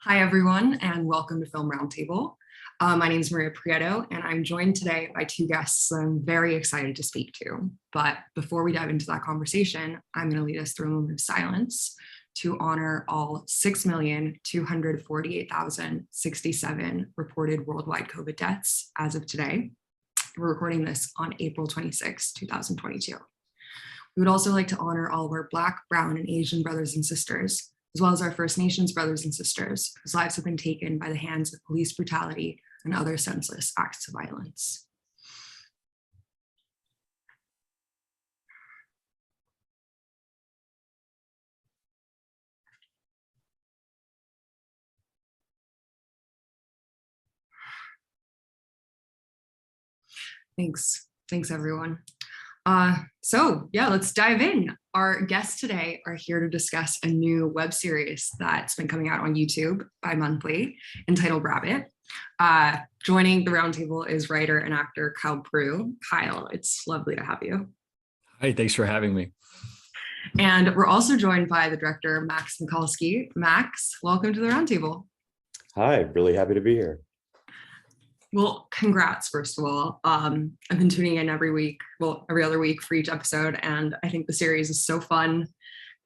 Hi, everyone, and welcome to Film Roundtable. My name is Maria Prieto, and I'm joined today by two guests that I'm very excited to speak to. But before we dive into that conversation, I'm going to lead us through a moment of silence to honor all 6,248,067 reported worldwide COVID deaths as of today. We're recording this on April 26, 2022. We would also like to honor all of our Black, Brown, and Asian brothers and sisters, as well as our First Nations brothers and sisters, whose lives have been taken by the hands of police brutality and other senseless acts of violence. Thanks everyone. So yeah, let's dive in. Our guests today are here to discuss a new web series that's been coming out on YouTube bi-monthly entitled Rabbit. Joining the roundtable is writer and actor Kyle Prue. Kyle, it's lovely to have you. Hi, thanks for having me. And we're also joined by the director, Max Michalsky. Max, welcome to the roundtable. Hi, really happy to be here. Well, congrats, first of all. I've been tuning in every other week for each episode, and I think the series is so fun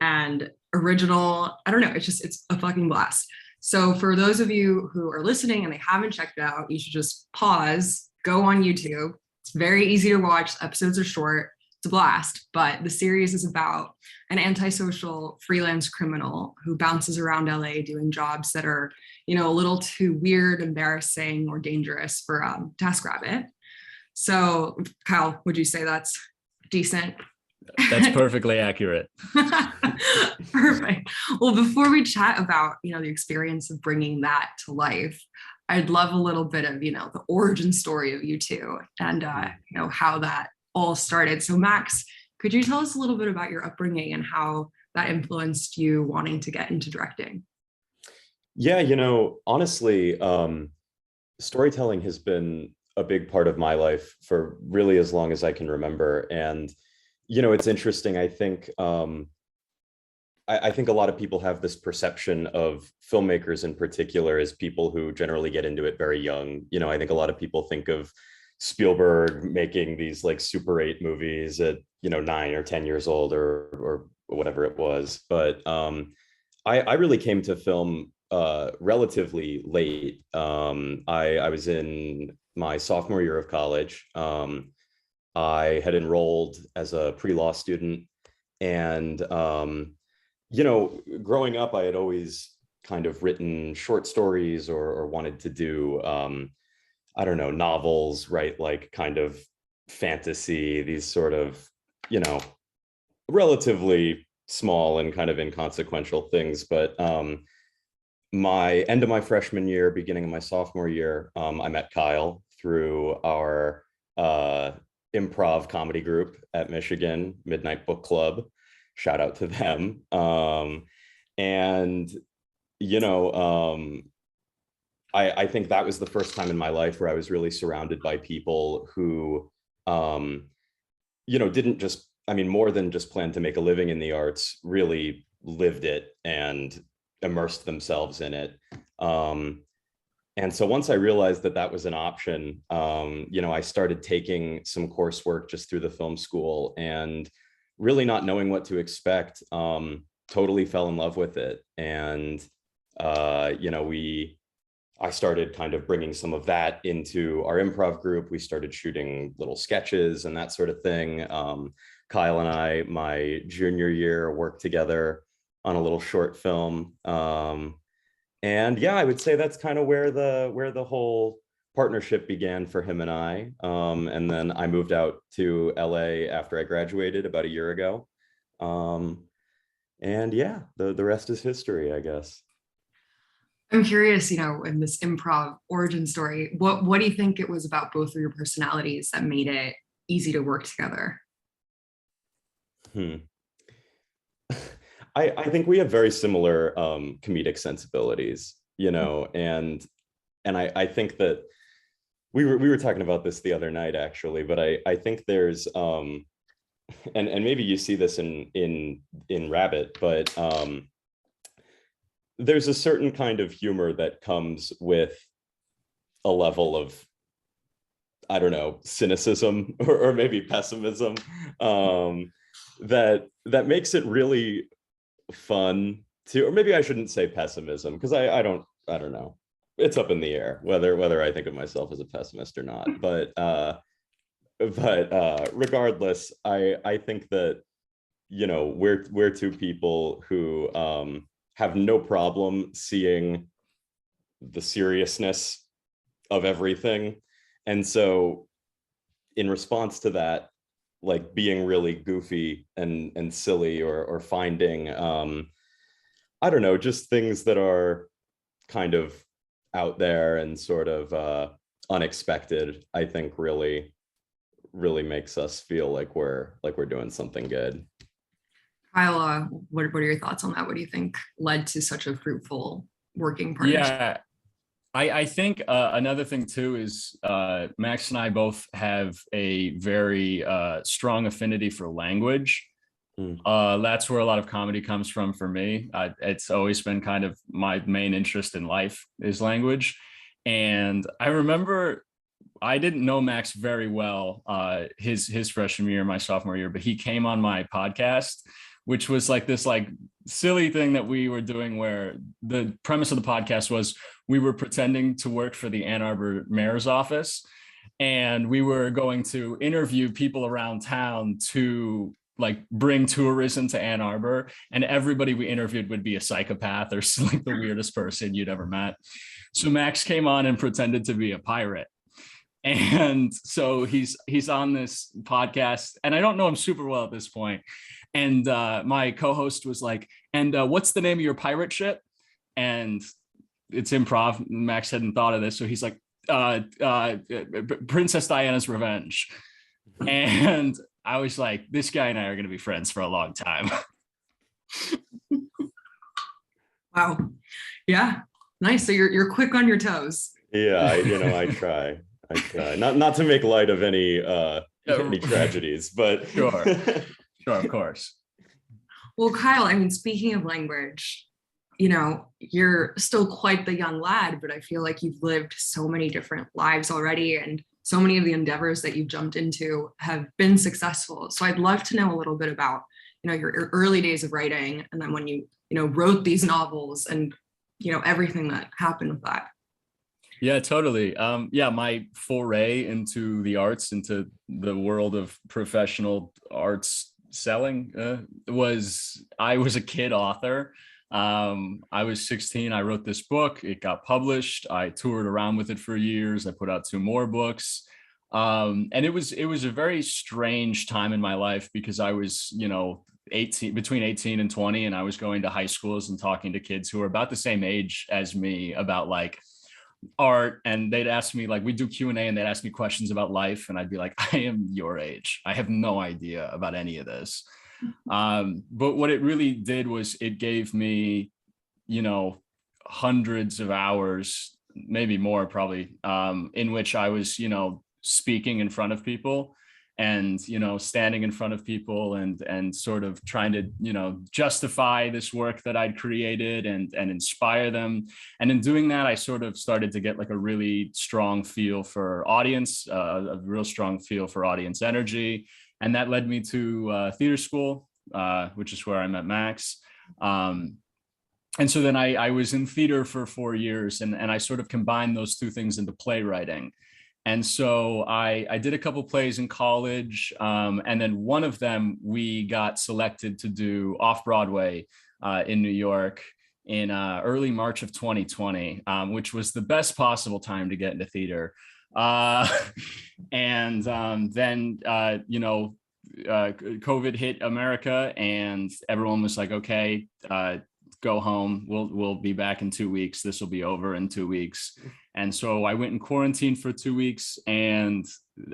and original. I don't know, it's a fucking blast. So for those of you who are listening and they haven't checked it out, you should just pause, go on YouTube. It's very easy to watch. Episodes are short. It's a blast, but the series is about an antisocial freelance criminal who bounces around LA doing jobs that are, a little too weird, embarrassing, or dangerous for Taskrabbit. So, Kyle, would you say that's decent? That's perfectly accurate. Perfect. Well, before we chat about, the experience of bringing that to life, I'd love a little bit of, the origin story of you two and, how that all started. So Max, could you tell us a little bit about your upbringing and how that influenced you wanting to get into directing? Yeah, honestly, storytelling has been a big part of my life for really as long as I can remember. And, it's interesting. I think I think a lot of people have this perception of filmmakers in particular as people who generally get into it very young. I think a lot of people think of Spielberg making these like Super 8 movies at 9 or 10 years old or whatever it was. But I really came to film relatively late. I was in my sophomore year of college. I had enrolled as a pre-law student, and growing up, I had always kind of written short stories or wanted to do I don't know, novels, right? Like kind of fantasy, these sort of, relatively small and kind of inconsequential things. But my end of my freshman year, beginning of my sophomore year, I met Kyle through our improv comedy group at Michigan, Midnight Book Club. Shout out to them. I think that was the first time in my life where I was really surrounded by people who, didn't just, more than just plan to make a living in the arts, really lived it and immersed themselves in it. And so once I realized that that was an option, I started taking some coursework just through the film school and really not knowing what to expect, totally fell in love with it. And, I started kind of bringing some of that into our improv group. We started shooting little sketches and that sort of thing. Kyle and I, my junior year, worked together on a little short film. And yeah, I would say that's kind of where the whole partnership began for him and I. And then I moved out to LA after I graduated about a year ago. And yeah, the rest is history, I guess. I'm curious, in this improv origin story, what do you think it was about both of your personalities that made it easy to work together? I think we have very similar comedic sensibilities, and I think that we were talking about this the other night actually, but I think there's and maybe you see this in Rabbit, but there's a certain kind of humor that comes with a level of, I don't know, cynicism or maybe pessimism, that makes it really fun to, or maybe I shouldn't say pessimism, because I don't know. It's up in the air whether I think of myself as a pessimist or not. But regardless, I think that, we're two people who have no problem seeing the seriousness of everything. And so in response to that, like being really goofy and silly, or finding I don't know, just things that are kind of out there and sort of unexpected, I think really makes us feel like we're doing something good. Kyle, what are your thoughts on that? What do you think led to such a fruitful working partnership? Yeah, I think another thing too is Max and I both have a very strong affinity for language. That's where a lot of comedy comes from for me. It's always been kind of my main interest in life is language. And I remember I didn't know Max very well his freshman year, my sophomore year, but he came on my podcast, which was like this like silly thing that we were doing where the premise of the podcast was we were pretending to work for the Ann Arbor mayor's office, and we were going to interview people around town to like bring tourism to Ann Arbor, and everybody we interviewed would be a psychopath or like the weirdest person you'd ever met. So Max came on and pretended to be a pirate. And so he's on this podcast, and I don't know him super well at this point. And my co-host was like, and what's the name of your pirate ship? And it's improv. Max hadn't thought of this. So he's like, Princess Diana's Revenge. And I was like, this guy and I are going to be friends for a long time. Wow. Yeah. Nice. So you're quick on your toes. Yeah, I try. Not to make light of any tragedies, but Sure, of course. Well, Kyle, I mean, speaking of language, you're still quite the young lad, but I feel like you've lived so many different lives already, and so many of the endeavors that you've jumped into have been successful. So I'd love to know a little bit about, your early days of writing, and then when you wrote these novels, and everything that happened with that. Yeah, totally. My foray into the arts, into the world of professional arts selling I was a kid author. I was 16. I wrote this book. It got published. I toured around with it for years. I put out 2 more books. And it was a very strange time in my life because I was, 18, between 18 and 20, and I was going to high schools and talking to kids who were about the same age as me about like art, and they'd ask me, like, we'd do Q&A and they'd ask me questions about life, and I'd be like, I am your age, I have no idea about any of this. But what it really did was it gave me hundreds of hours, maybe more probably, in which I was speaking in front of people, and standing in front of people and sort of trying to justify this work that I'd created and inspire them. And in doing that, I sort of started to get like a really strong feel for audience, a real strong feel for audience energy, and that led me to theater school, which is where I met Max. And so then I was in theater for 4 years, and I sort of combined those two things into playwriting. And so I did a couple plays in college, and then one of them we got selected to do off-Broadway in New York in early March of 2020, which was the best possible time to get into theater. And then COVID hit America, and everyone was like, okay, go home. We'll be back in 2 weeks. This will be over in 2 weeks. And so I went in quarantine for 2 weeks, and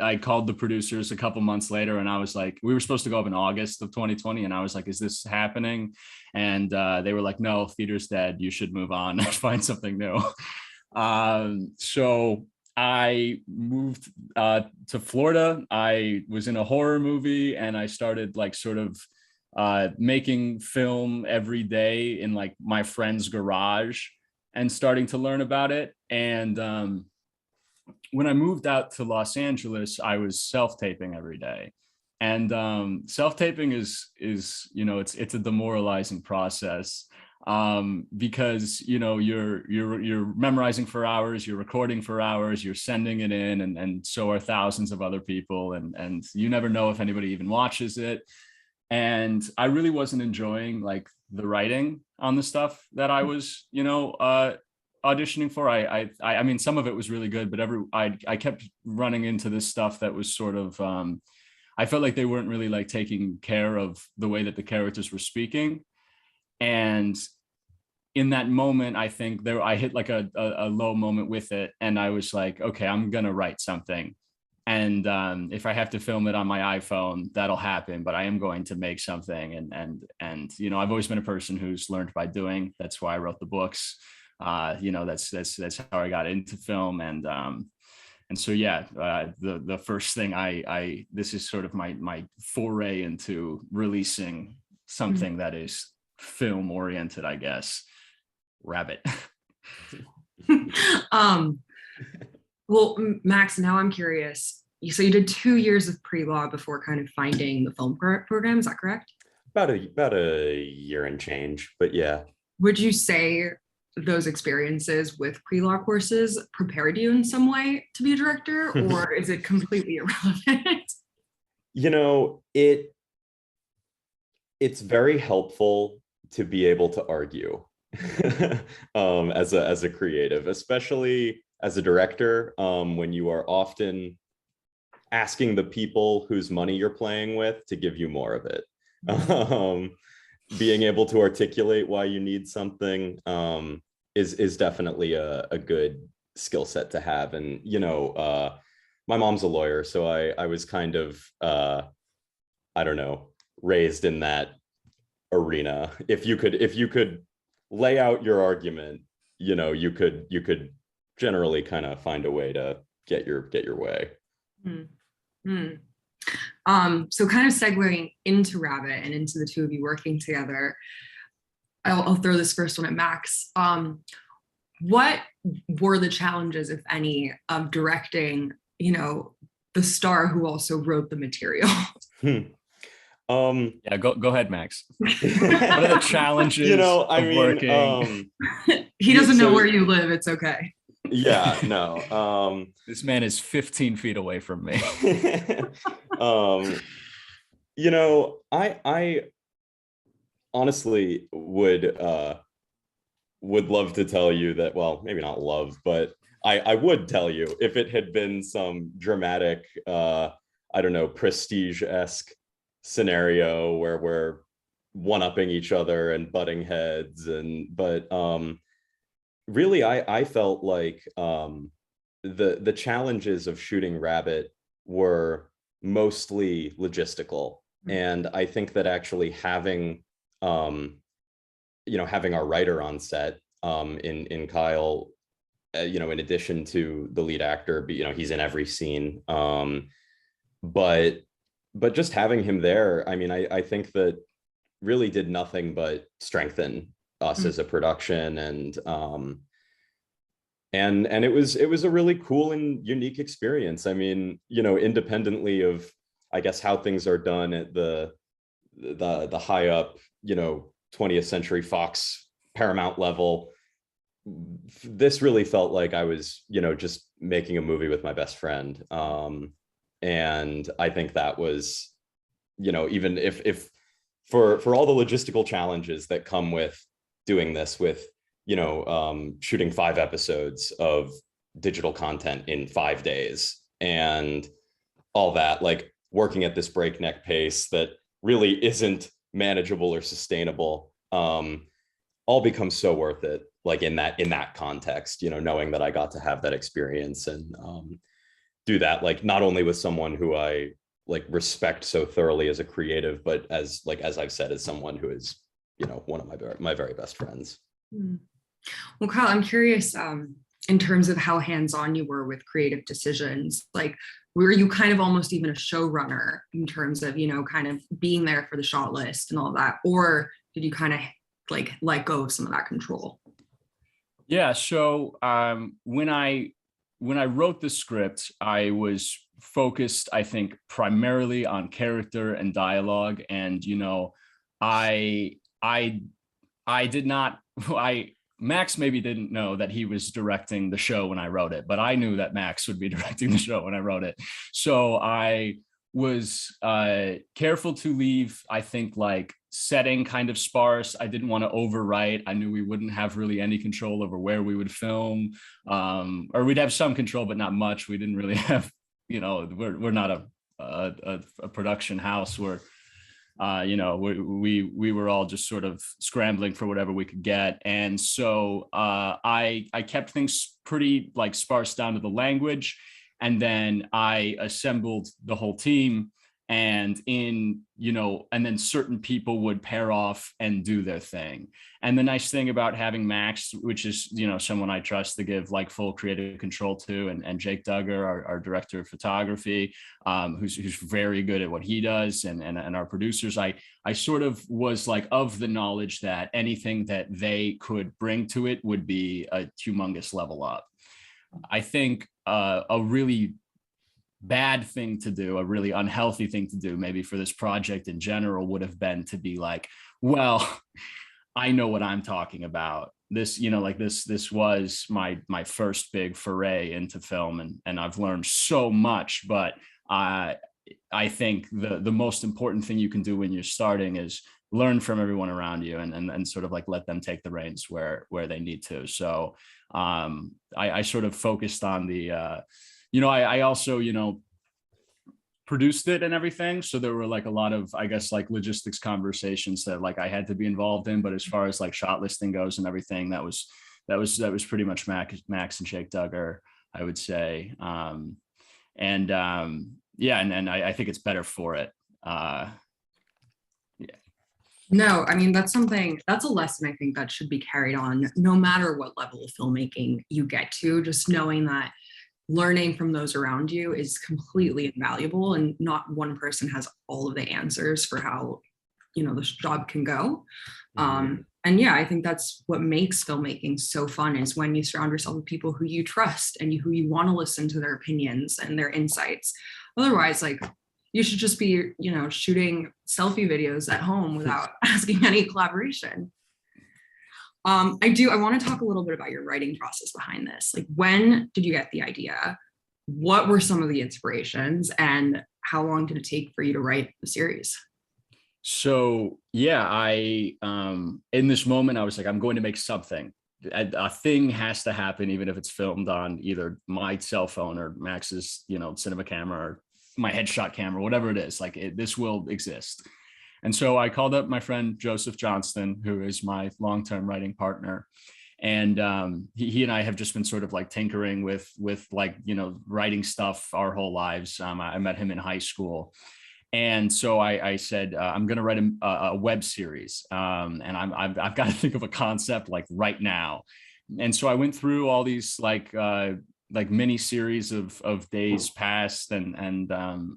I called the producers a couple months later, and I was like, we were supposed to go up in August of 2020. And I was like, is this happening? And they were like, no, theater's dead. You should move on and find something new. So I moved to Florida. I was in a horror movie, and I started like sort of making film every day in like my friend's garage and starting to learn about it. And when I moved out to Los Angeles, I was self-taping every day. And self-taping is it's a demoralizing process, because you're memorizing for hours, you're recording for hours, you're sending it in, and so are thousands of other people, and you never know if anybody even watches it. And I really wasn't enjoying like the writing on the stuff that I was auditioning for. I mean, some of it was really good, but I kept running into this stuff that was sort of I felt like they weren't really like taking care of the way that the characters were speaking. And in that moment, I think I hit like a low moment with it. And I was like, okay, I'm going to write something. And if I have to film it on my iPhone, that'll happen, but I am going to make something. And I've always been a person who's learned by doing. That's why I wrote the books. That's how I got into film. And so, yeah, the first thing this is sort of my foray into releasing something that is film oriented, I guess. Rabbit. Well, Max, now I'm curious. So you did 2 years of pre-law before kind of finding the film program. Is that correct? About a year and change, but yeah. Would you say those experiences with pre-law courses prepared you in some way to be a director, or is it completely irrelevant? It's very helpful to be able to argue as a creative, especially as a director, when you are often asking the people whose money you're playing with to give you more of it. Being able to articulate why you need something is definitely a good skill set to have. And my mom's a lawyer, so I was kind of raised in that arena. If you could lay out your argument, you could generally kind of find a way to get your way. So kind of segueing into Rabbit and into the two of you working together, I'll throw this first one at Max. What were the challenges, if any, of directing, the star who also wrote the material? Yeah, go ahead, Max. What are the challenges working? He doesn't know where you live. It's okay. Yeah, no. This man is 15 feet away from me. I honestly would love to tell you that, well, maybe not love, but I would tell you if it had been some dramatic, prestige-esque scenario where we're one-upping each other and butting heads, but really I felt like the challenges of shooting Rabbit were mostly logistical. And I think that actually having having our writer on set, in Kyle, in addition to the lead actor, he's in every scene, but just having him there, I mean, I think that really did nothing but strengthen us as a production. And it was a really cool and unique experience. I mean, independently of, I guess, how things are done at the high up, 20th Century Fox Paramount level, this really felt like I was, just making a movie with my best friend. And I think that was, even if for all the logistical challenges that come with doing this, with shooting 5 episodes of digital content in 5 days and all that, like working at this breakneck pace that really isn't manageable or sustainable, all becomes so worth it, like in that context, knowing that I got to have that experience and do that, like not only with someone who I like respect so thoroughly as a creative, but as I've said, as someone who is one of my very best friends. Well, Kyle, I'm curious, in terms of how hands-on you were with creative decisions, like were you kind of almost even a showrunner in terms of, kind of being there for the shot list and all that? Or did you kind of like let go of some of that control? Yeah. So when I wrote the script, I was focused, I think, primarily on character and dialogue. And, I did not, Max maybe didn't know that he was directing the show when I wrote it, but I knew that Max would be directing the show when I wrote it. So I was careful to leave, I think, like setting kind of sparse. I didn't want to overwrite. I knew we wouldn't have really any control over where we would film, or we'd have some control, but not much. We didn't really have, we're not a production house. We were all just sort of scrambling for whatever we could get. And so I kept things pretty like sparse down to the language. And then I assembled the whole team, and and then certain people would pair off and do their thing. And the nice thing about having Max, which is, someone I trust to give like full creative control to, and Jake Duggar, our director of photography, who's very good at what he does, and our producers, I sort of was like of the knowledge that anything that they could bring to it would be a humongous level up. I think a really bad thing to do, a really unhealthy thing to do, maybe for this project in general, would have been to be like, well, I know what I'm talking about. This, this was my first big foray into film, and I've learned so much. But I think the most important thing you can do when you're starting is learn from everyone around you, and sort of like let them take the reins where they need to. So I sort of focused on the I also, produced it and everything. So there were like a lot of, I guess, like logistics conversations that like I had to be involved in. But as far as like shot listing goes and everything, that was pretty much Max and Jake Duggar, I would say. And I think it's better for it. No, I mean, that's a lesson I think that should be carried on no matter what level of filmmaking you get to, just knowing that learning from those around you is completely invaluable, and not one person has all of the answers for how, this job can go. And yeah, I think that's what makes filmmaking so fun, is when you surround yourself with people who you trust and who you want to listen to their opinions and their insights. Otherwise, like, you should just be, shooting selfie videos at home without asking any collaboration. I want to talk a little bit about your writing process behind this. Like, when did you get the idea? What were some of the inspirations, and how long did it take for you to write the series? So yeah, I in this moment I was like, I'm going to make something. A thing has to happen, even if it's filmed on either my cell phone or Max's, cinema camera, or my headshot camera, whatever it is. Like, this will exist. And so I called up my friend Joseph Johnston, who is my long-term writing partner. And he and I have just been sort of like tinkering with like, writing stuff our whole lives. I met him in high school. And so I said, I'm going to write a web series, and I've got to think of a concept like right now. And so I went through all these like mini series of days past, and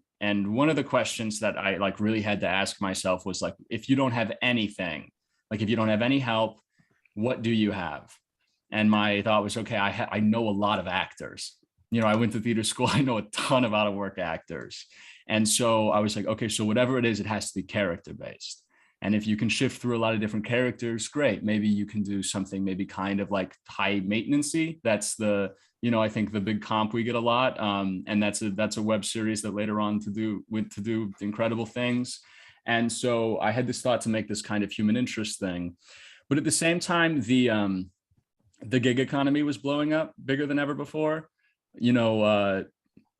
one of the questions that I like really had to ask myself was like, if you don't have anything, like if you don't have any help, what do you have? And my thought was, okay, I know a lot of actors. I went to theater school. I know a ton of out of work actors. And so I was like, okay, so whatever it is, it has to be character based. And if you can shift through a lot of different characters, great. Maybe you can do something maybe kind of like high maintenance-y. That's the, I think the big comp we get a lot. And that's a web series that later on went to do incredible things. And so I had this thought to make this kind of human interest thing. But at the same time, the gig economy was blowing up bigger than ever before.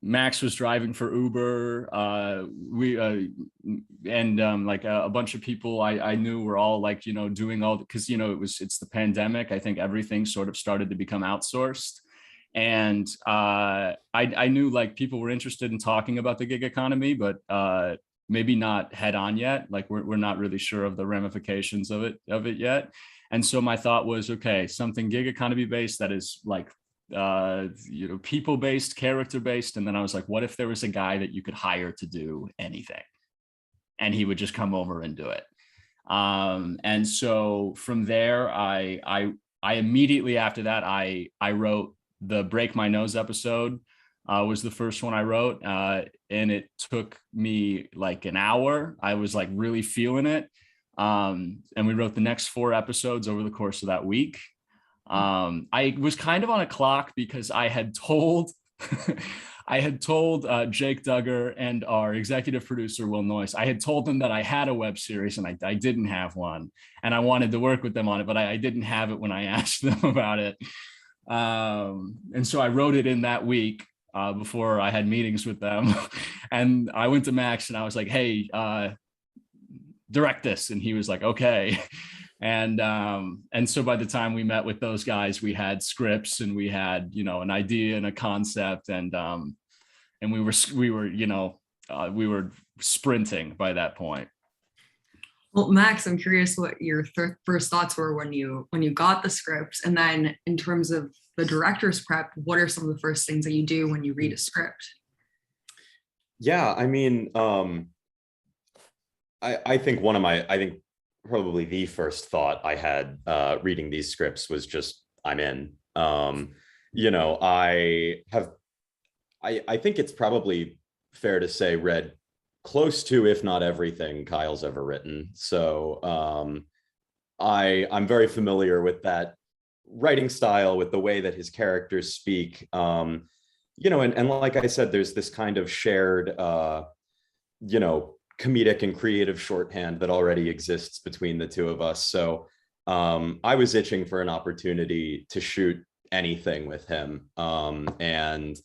Max was driving for Uber. Like a bunch of people I knew were all like, doing all, because, it's the pandemic. I think everything sort of started to become outsourced. And I knew like people were interested in talking about the gig economy, but maybe not head on yet. Like we're not really sure of the ramifications of it yet. And so my thought was, okay, something gig economy based that is like people-based, character-based. And then I was like, what if there was a guy that you could hire to do anything? And he would just come over and do it. And so from there, I immediately after that, I wrote the Break My Nose episode. Was the first one I wrote, and it took me like an hour. I was like really feeling it, and we wrote the next 4 episodes over the course of that week. I was kind of on a clock because I had told Jake Duggar and our executive producer Will Noyce, I had told them that I had a web series and I didn't have one, and I wanted to work with them on it, but I didn't have it when I asked them about it. And so I wrote it in that week. Before I had meetings with them, and I went to Max and I was like, hey, direct this. And he was like, okay. And so by the time we met with those guys, we had scripts and we had, an idea and a concept, and we were sprinting by that point. Well, Max, I'm curious what your first thoughts were when you got the scripts, and then in terms of the director's prep, what are some of the first things that you do when you read a script? Yeah, I mean, I think probably the first thought I had reading these scripts was just, I'm in. I think it's probably fair to say read close to, if not everything, Kyle's ever written. So I'm very familiar with that writing style, with the way that his characters speak. And like I said, there's this kind of shared, comedic and creative shorthand that already exists between the two of us. So I was itching for an opportunity to shoot anything with him. And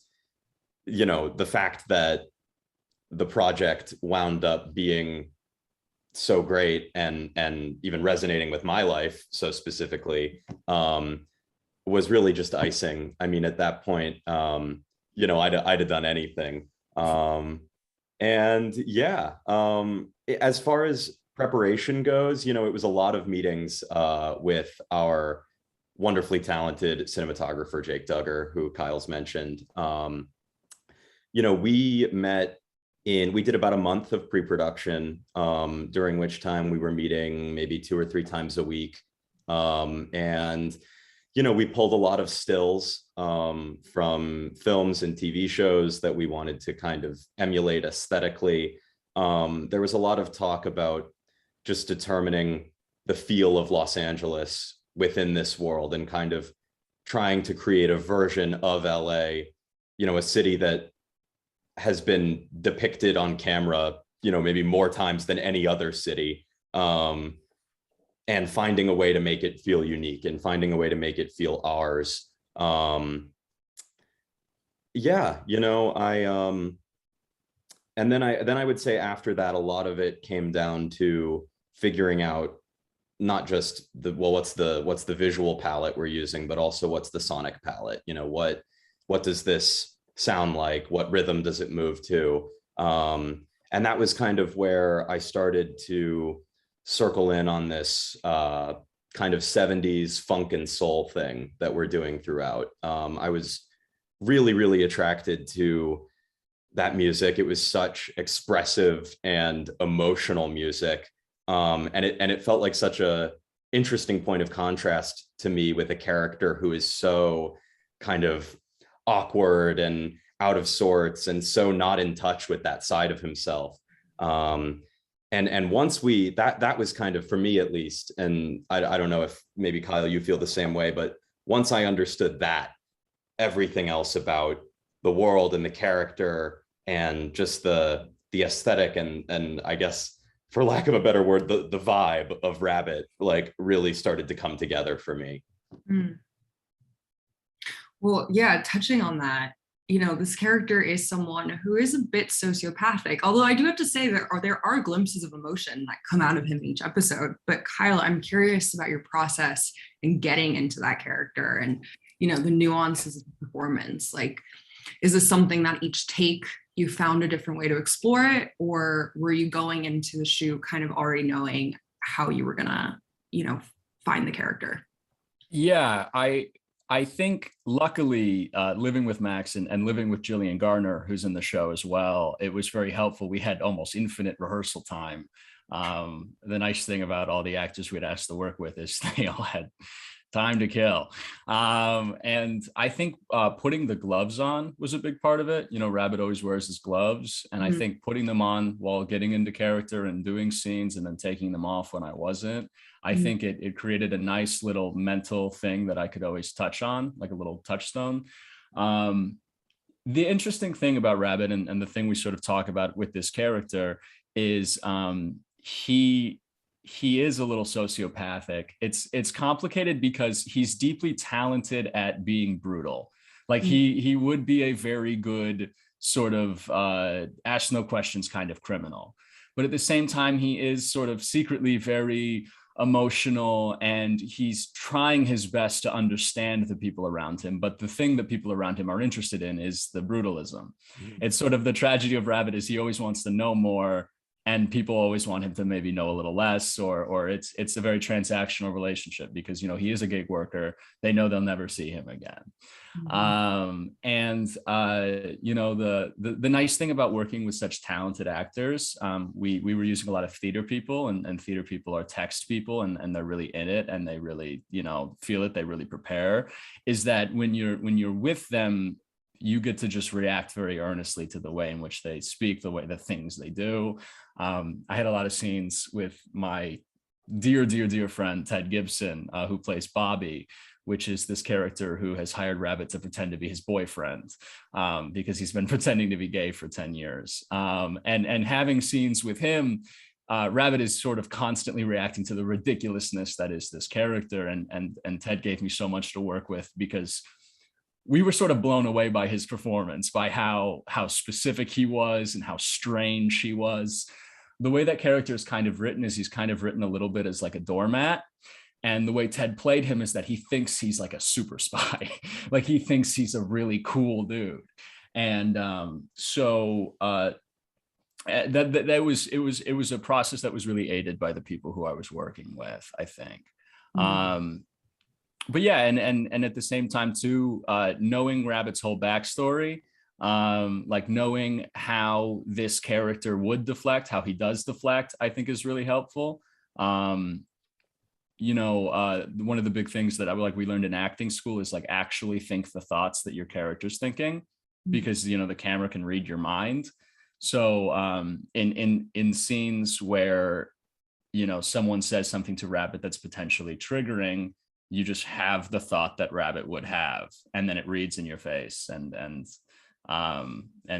the fact that the project wound up being so great and even resonating with my life so specifically was really just icing. I mean, at that point, I'd have done anything. As far as preparation goes, it was a lot of meetings with our wonderfully talented cinematographer, Jake Duggar, who Kyle's mentioned. We did about a month of pre-production, during which time we were meeting maybe 2 or 3 times a week. We pulled a lot of stills from films and TV shows that we wanted to kind of emulate aesthetically. There was a lot of talk about just determining the feel of Los Angeles within this world and kind of trying to create a version of LA, a city that has been depicted on camera, maybe more times than any other city, and finding a way to make it feel unique and finding a way to make it feel ours. And then I would say after that, a lot of it came down to figuring out not just what's the visual palette we're using, but also what's the sonic palette. What does this sound like? What rhythm does it move to? And that was kind of where I started to circle in on this kind of 70s funk and soul thing that we're doing throughout. I was really, really attracted to that music. It was such expressive and emotional music. And it felt like such a interesting point of contrast to me with a character who is so kind of awkward and out of sorts and so not in touch with that side of himself. And once that was kind of, for me at least, and I don't know if maybe Kyle, you feel the same way, but once I understood that, everything else about the world and the character and just the aesthetic and I guess, for lack of a better word, the vibe of Rabbit, like, really started to come together for me. Mm. Well, yeah, touching on that, this character is someone who is a bit sociopathic, although I do have to say there are glimpses of emotion that come out of him each episode. But Kyle, I'm curious about your process in getting into that character and, the nuances of the performance. Like, is this something that each take you found a different way to explore it, or were you going into the shoot kind of already knowing how you were gonna, find the character? Yeah, I think luckily living with Max and living with Jillian Garner, who's in the show as well, it was very helpful. We had almost infinite rehearsal time. The nice thing about all the actors we'd asked to work with is they all had time to kill. And I think putting the gloves on was a big part of it. You know, Rabbit always wears his gloves. And I think putting them on while getting into character and doing scenes and then taking them off when I wasn't, I think it created a nice little mental thing that I could always touch on, like a little touchstone. The interesting thing about Rabbit and the thing we sort of talk about with this character is he is a little sociopathic. It's complicated because he's deeply talented at being brutal. Like he would be a very good sort of ask no questions kind of criminal. But at the same time, he is sort of secretly very emotional, and he's trying his best to understand the people around him. But the thing that people around him are interested in is the brutalism. It's sort of the tragedy of Rabbit is he always wants to know more, and people always want him to maybe know a little less, or it's a very transactional relationship because, you know, he is a gig worker. They know they'll never see him again. You know, the nice thing about working with such talented actors, we were using a lot of theater people, and theater people are text people, and they're really in it, and they really, you know, feel it, they really prepare, is that when you're with them, you get to just react very earnestly to the way in which they speak, the things they do. I had a lot of scenes with my dear friend, Ted Gibson, who plays Bobby, which is this character who has hired Rabbit to pretend to be his boyfriend because he's been pretending to be gay for 10 years. And having scenes with him, Rabbit is sort of constantly reacting to the ridiculousness that is this character. And Ted gave me so much to work with because we were sort of blown away by his performance, by how specific he was and how strange he was. The way that character is kind of written is he's kind of written a little bit as like a doormat. And the way Ted played him is that he thinks he's like a super spy. Like he thinks he's a really cool dude. And it was a process that was really aided by the people who I was working with, I think. But yeah, and at the same time too, knowing Rabbit's whole backstory, like knowing how this character would deflect, how he does deflect, I think is really helpful. You know, one of the big things that we learned in acting school is like actually think the thoughts that your character's thinking, because, you know, the camera can read your mind. So in scenes where, you know, someone says something to Rabbit that's potentially triggering, you just have the thought that Rabbit would have, and then it reads in your face. And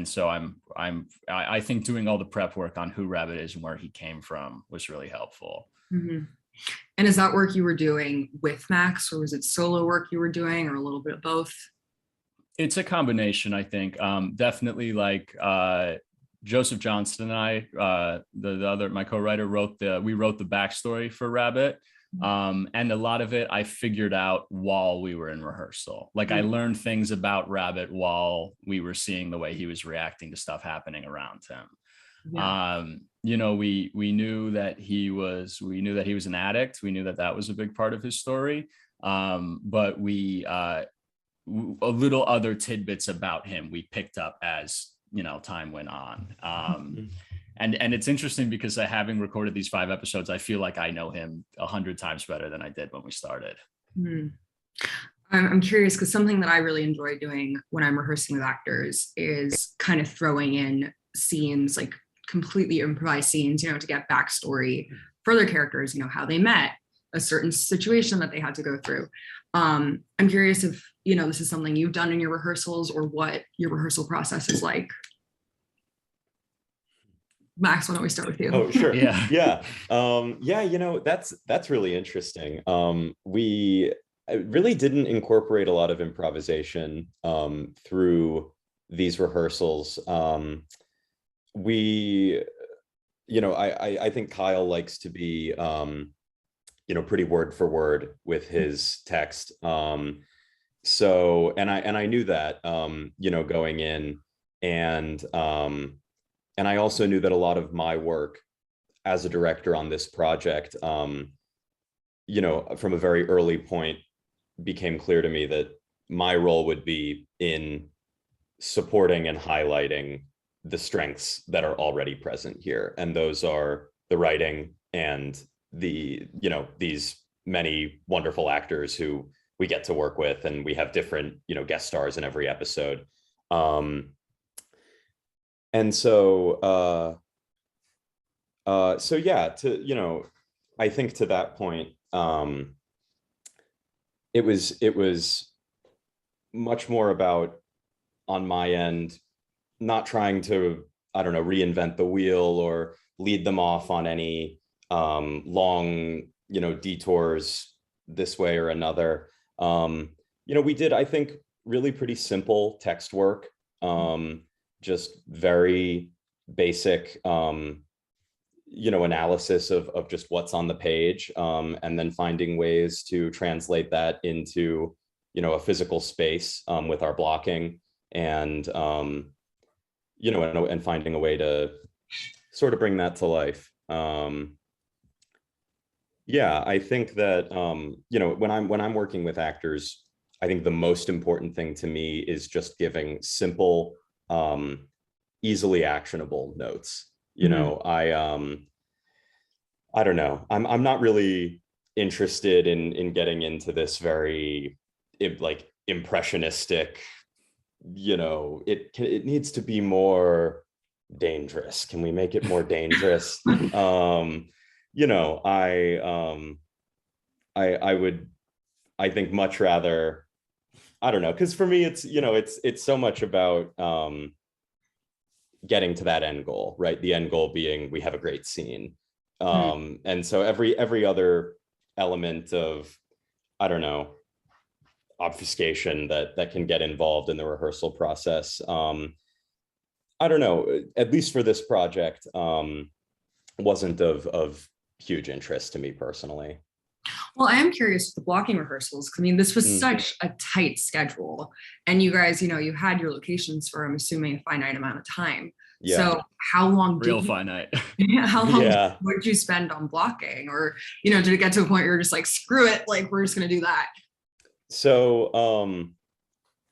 so I think doing all the prep work on who Rabbit is and where he came from was really helpful. And is that work you were doing with Max, or was it solo work you were doing, or a little bit of both? It's a combination, I think. Definitely, like Joseph Johnston and I, my co-writer, we wrote the backstory for Rabbit. And a lot of it I figured out while we were in rehearsal. Like I learned things about Rabbit while we were seeing the way he was reacting to stuff happening around him. You know, we knew that he was an addict. We knew that was a big part of his story. But a little other tidbits about him we picked up as, you know, time went on. And it's interesting because having recorded these 5 episodes, I feel like I know him 100 times better than I did when we started. I'm curious because something that I really enjoy doing when I'm rehearsing with actors is kind of throwing in scenes, like completely improvised scenes, you know, to get backstory for their characters, you know, how they met, a certain situation that they had to go through. I'm curious if, you know, this is something you've done in your rehearsals or what your rehearsal process is like. Max, why don't we start with you? Oh, sure. Yeah. Yeah, you know, that's really interesting. We really didn't incorporate a lot of improvisation through these rehearsals. You know, I think Kyle likes to be, you know, pretty word for word with his text. So, and I knew that, you know, going in, and I also knew that a lot of my work as a director on this project, you know, from a very early point, became clear to me that my role would be in supporting and highlighting the strengths that are already present here. And those are the writing and the, you know, these many wonderful actors who we get to work with, and we have different, you know, guest stars in every episode. And so, so yeah, to, you know, I think to that point, it was much more about, on my end, not trying to, I don't know, reinvent the wheel or lead them off on any long, you know, detours this way or another. You know, we did, I think, really pretty simple text work, just very basic, you know, analysis of just what's on the page, and then finding ways to translate that into, you know, a physical space with our blocking, and you know, and finding a way to sort of bring that to life. Yeah, I think that you know, when I'm working with actors, I think the most important thing to me is just giving simple, easily actionable notes. You know, I don't know. I'm not really interested in getting into this very like impressionistic, you know, it needs to be more dangerous. Can we make it more dangerous? You know, I would, I think, much rather, I don't know, because for me it's, you know, it's so much about getting to that end goal, right? The end goal being we have a great scene. And so every other element of, I don't know, obfuscation that can get involved in the rehearsal process, I don't know, at least for this project, wasn't of huge interest to me personally. Well, I am curious with the blocking rehearsals, because I mean, this was such a tight schedule, and you guys, you know, you had your locations for, I'm assuming, a finite amount of time. Yeah. So how long Real finite. how long Yeah. would you spend on blocking? Or, you know, did it get to a point where you're just like, screw it, like we're just gonna do that? So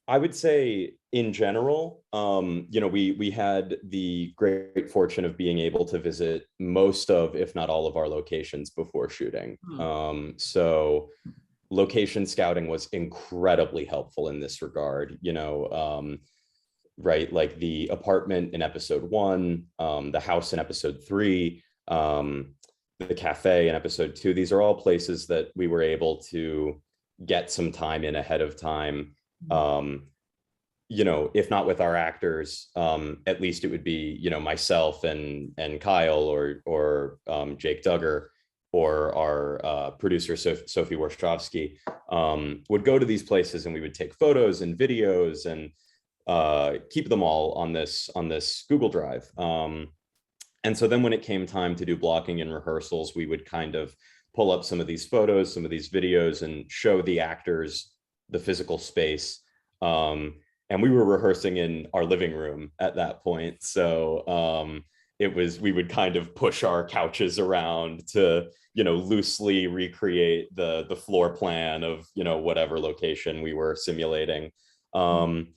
I would say in general, you know, we had the great fortune of being able to visit most of, if not all of, our locations before shooting. So location scouting was incredibly helpful in this regard, you know, right? Like the apartment in episode 1, the house in episode 3, the cafe in episode 2. These are all places that we were able to get some time in ahead of time. You know, if not with our actors, at least it would be, you know, myself and Kyle or Jake Duggar, or our producer Sophie Warshawski, would go to these places, and we would take photos and videos and keep them all on this Google Drive. And so then when it came time to do blocking and rehearsals, we would kind of pull up some of these photos, some of these videos, and show the actors the physical space. And we were rehearsing in our living room at that point. So we would kind of push our couches around to, you know, loosely recreate the floor plan of, you know, whatever location we were simulating. And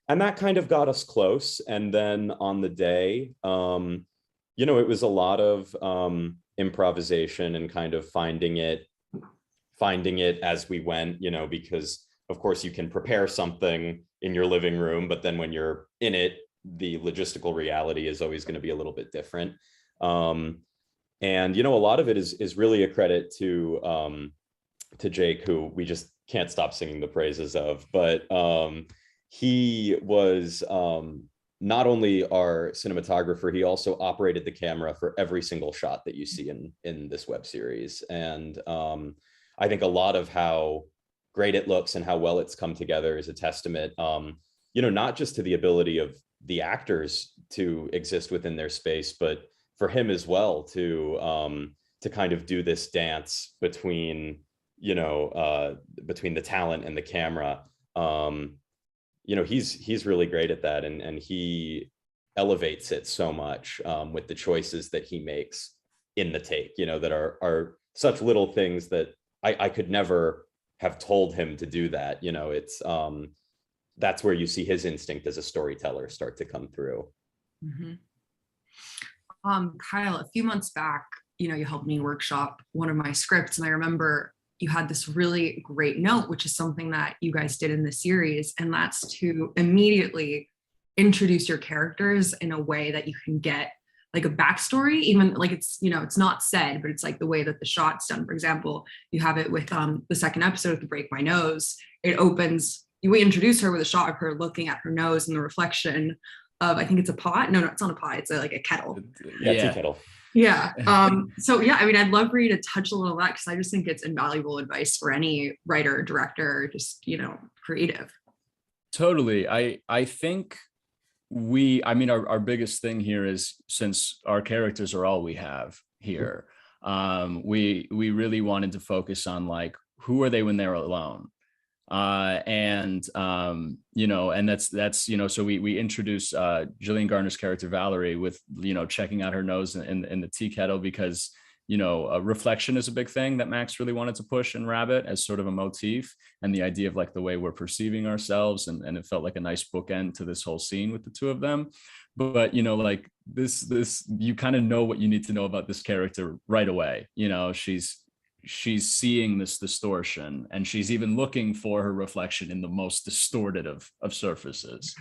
that kind of got us close. And then on the day, you know, it was a lot of improvisation and kind of finding it as we went, you know, because of course you can prepare something in your living room, but then when you're in it, the logistical reality is always going to be a little bit different. And, you know, a lot of it is really a credit to Jake, who we just can't stop singing the praises of, but he was not only our cinematographer, he also operated the camera for every single shot that you see in this web series. And I think a lot of how great it looks and how well it's come together is a testament, you know, not just to the ability of the actors to exist within their space, but for him as well to kind of do this dance between, you know, between the talent and the camera. You know, he's really great at that, and he elevates it so much with the choices that he makes in the take, you know, that are such little things that I could never have told him to do that. It's that's where you see his instinct as a storyteller start to come through. Mm-hmm. Kyle, a few months back, you helped me workshop one of my scripts, and I remember you had this really great note, which is something that you guys did in the series, and that's to immediately introduce your characters in a way that you can get like a backstory, even like it's not said, but it's like the way that the shot's done. For example, you have it with the second episode, The Break My Nose. It opens, we introduce her with a shot of her looking at her nose and the reflection of, I think it's a pot. No, it's not a pot. It's like a kettle. Yeah, tea kettle. Yeah. So yeah, I mean, I'd love for you to touch a little on that, because I just think it's invaluable advice for any writer, director, just, creative. Totally. I think our biggest thing here is, since our characters are all we have here, we really wanted to focus on like, who are they when they're alone? And that's so we introduce Jillian Garner's character Valerie with checking out her nose in the tea kettle, because a reflection is a big thing that Max really wanted to push in Rabbit as sort of a motif, and the idea of like the way we're perceiving ourselves, and it felt like a nice bookend to this whole scene with the two of them. But like this you kind of know what you need to know about this character right away. She's seeing this distortion, and she's even looking for her reflection in the most distorted of surfaces.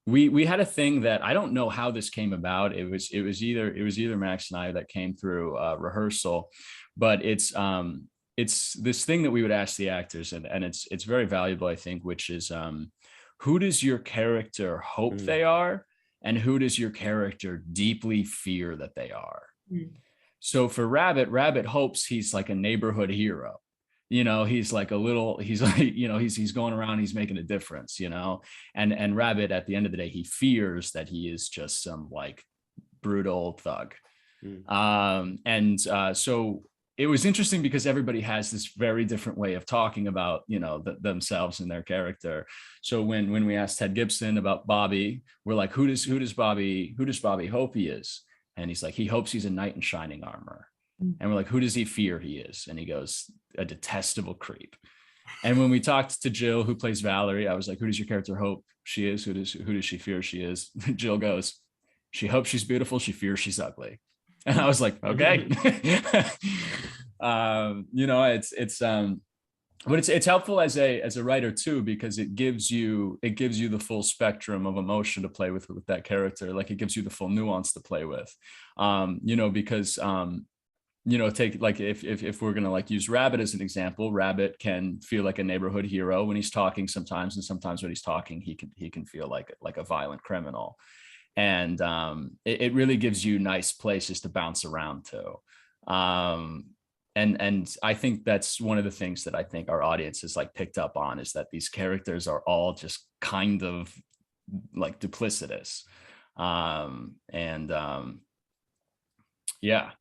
We had a thing that I don't know how this came about. It was either Max and I that came through rehearsal, but it's this thing that we would ask the actors, and it's very valuable, I think, which is who does your character hope they are, and who does your character deeply fear that they are? So for Rabbit hopes he's like a neighborhood hero. He's like he's going around, he's making a difference, and Rabbit, at the end of the day, he fears that he is just some like brutal thug. So it was interesting because everybody has this very different way of talking about, themselves and their character. So when we asked Ted Gibson about Bobby, we're like, who does Bobby hope he is? And he's like, he hopes he's a knight in shining armor. And we're like, who does he fear he is? And he goes, a detestable creep. And when we talked to Jill, who plays Valerie, I was like, who does your character hope she is? Who does she fear she is? Jill goes, she hopes she's beautiful, she fears she's ugly. And I was like, okay. But it's helpful as a writer too, because it gives you the full spectrum of emotion to play with that character. Like, it gives you the full nuance to play with, because take like if we're gonna like use Rabbit as an example, Rabbit can feel like a neighborhood hero when he's talking sometimes, and sometimes when he's talking, he can feel like a violent criminal. And it really gives you nice places to bounce around to. And I think that's one of the things that I think our audience has like picked up on, is that these characters are all just kind of like duplicitous. Yeah.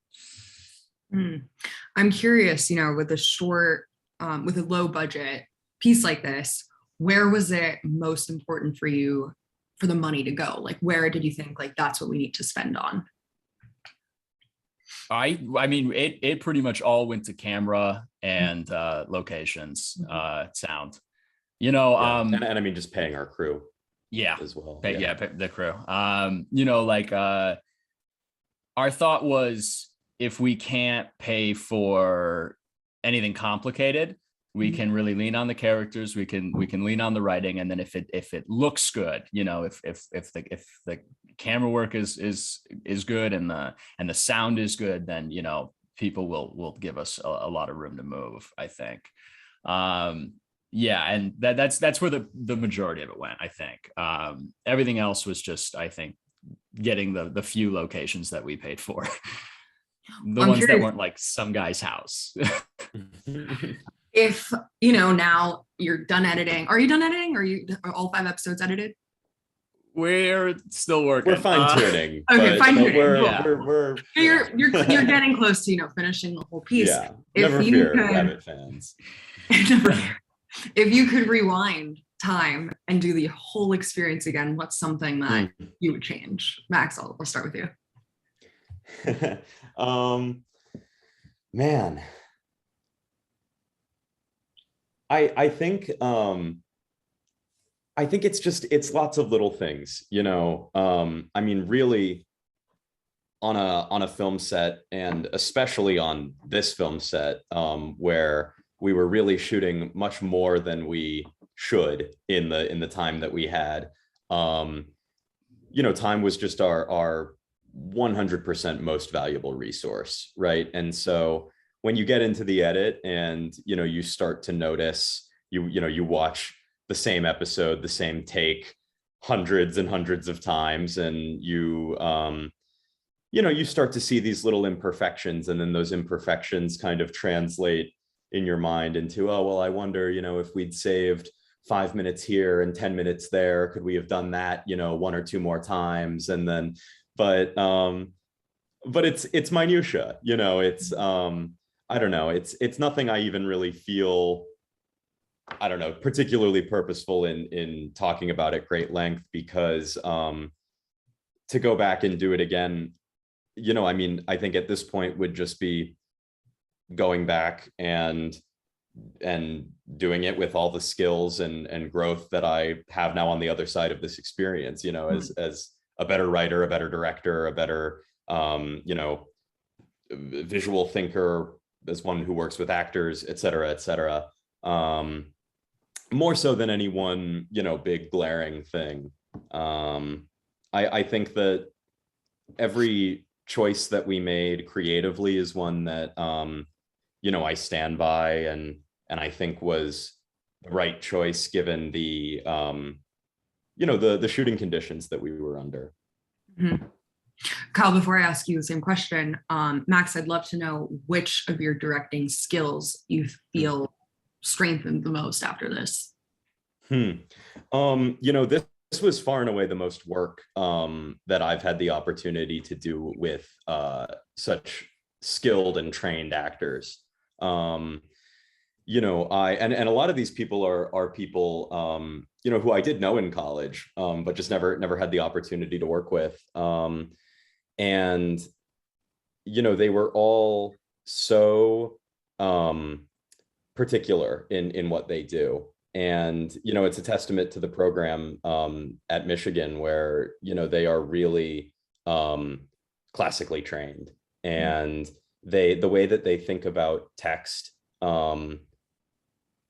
I'm curious, with with a low budget piece like this, where was it most important for you for the money to go? Like, where did you think like that's what we need to spend on? I mean, it pretty much all went to camera and locations, sound, and I mean, just paying our crew. Yeah. As well. Yeah. The crew. Our thought was, if we can't pay for anything complicated, we can really lean on the characters. We can lean on the writing, and then if it looks good, if the camera work is good and the sound is good, then people will give us a lot of room to move, I think. And that's where the majority of it went, I think. Everything else was just, I think, getting the few locations that we paid for. The ones that weren't like some guy's house. If now you're done editing, are you done editing? Are all 5 episodes edited? We're still working. We're fine tuning. Okay, fine tuning. You're getting close to finishing the whole piece. Yeah. Never fear, Rabbit fans. If you could rewind time and do the whole experience again, what's something that you would change? Max, I'll start with you. Man, I think it's lots of little things, you know. I mean, really on a film set, and especially on this film set, where we were really shooting much more than we should in the time that we had. You know, time was just our 100% most valuable resource, right? And so when you get into the edit and, you know, you start to notice, you know, you watch the same episode, the same take hundreds and hundreds of times, and you know, you start to see these little imperfections, and then those imperfections kind of translate in your mind into, oh, well, I wonder, you know, if we'd saved 5 minutes here and 10 minutes there, could we have done that, you know, one or two more times? And then, but it's minutia, you know, it's, I don't know, it's nothing I even really feel, I don't know, particularly purposeful in talking about at great length, because to go back and do it again, you know, I mean, I think at this point would just be going back and doing it with all the skills and growth that I have now on the other side of this experience, you know, as a better writer, a better director, a better, you know, visual thinker, as one who works with actors, et cetera, et cetera. More so than any one, you know, big glaring thing. I think that every choice that we made creatively is one that, you know, I stand by, and I think was the right choice given the, you know, the shooting conditions that we were under. Mm-hmm. Kyle, before I ask you the same question, Max, I'd love to know which of your directing skills you feel strengthened the most after this. You know, this was far and away the most work that I've had the opportunity to do with such skilled and trained actors. You know, and a lot of these people are people, you know, who I did know in college, but just never had the opportunity to work with. And, you know, they were all so particular in what they do. And, you know, it's a testament to the program at Michigan, where, you know, they are really classically trained, and the way that they think about text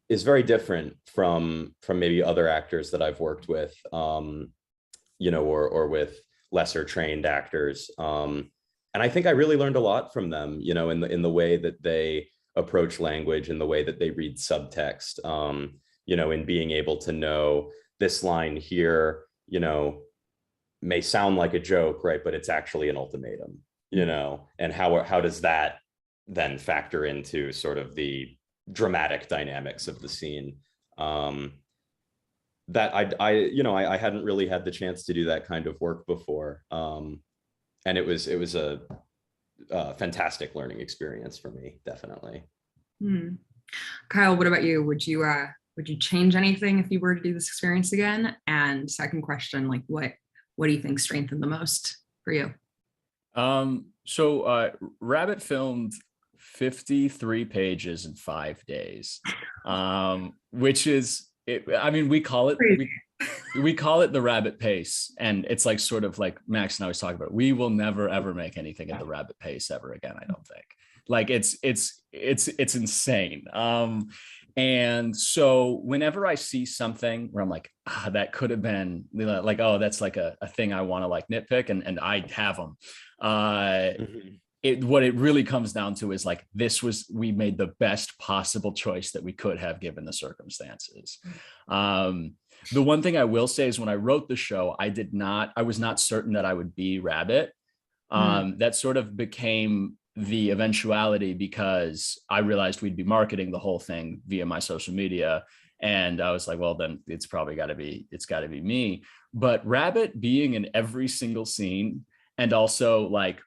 is very different from maybe other actors that I've worked with, you know, or with lesser trained actors. And I think I really learned a lot from them, you know, in the way that they approach language, and the way that they read subtext. You know, in being able to know this line here, you know, may sound like a joke, right? But it's actually an ultimatum, you know, and how does that then factor into sort of the dramatic dynamics of the scene? That you know, I hadn't really had the chance to do that kind of work before. And it was a fantastic learning experience for me, definitely. Kyle, what about you? Would you change anything if you were to do this experience again? And second question, like what do you think strengthened the most for you? So Rabbit filmed 53 pages in 5 days, which is, I mean, we call it the Rabbit pace, and it's like sort of like Max and I was talking about. We will never ever make anything at the Rabbit pace ever again. I don't think. Like it's insane. And so whenever I see something where I'm like, that could have been like, oh, that's like a thing I want to like nitpick, and I have them. What it really comes down to is like, we made the best possible choice that we could have given the circumstances. The one thing I will say is when I wrote the show, I was not certain that I would be Rabbit. That sort of became the eventuality because I realized we'd be marketing the whole thing via my social media. And I was like, well, then it's got to be me. But Rabbit being in every single scene, and also like